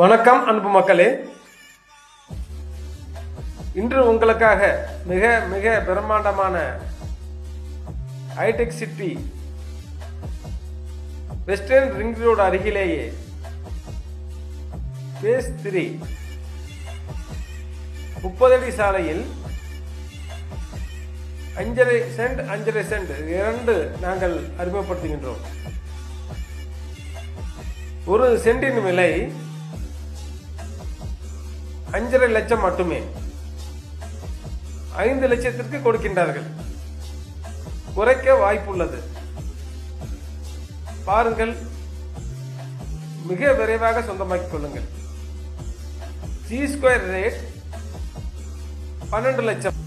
வணக்கம் அன்பு மக்களே, இன்று உங்களுக்காக மிக மிக பிரம்மாண்டமான hi tech city western ring road அருகிலேயே பேஸ் 3 30 அடி சாலையில் 5.5 சென்ட் இரண்டு நாங்கள் அறிமுகப்படுத்துகின்றோம். ஒரு சென்டின் விலை 5.5 லட்சம் மட்டுமே. 5 லட்சத்திற்கு கொடுக்கின்றார்கள். குறைக்க வாய்ப்புள்ளது. பாருங்கள், மிக விரைவாக சொந்தமாக்கிக் கொள்ளுங்கள். G ஸ்கொயர் ரேட் 12 லட்சம்.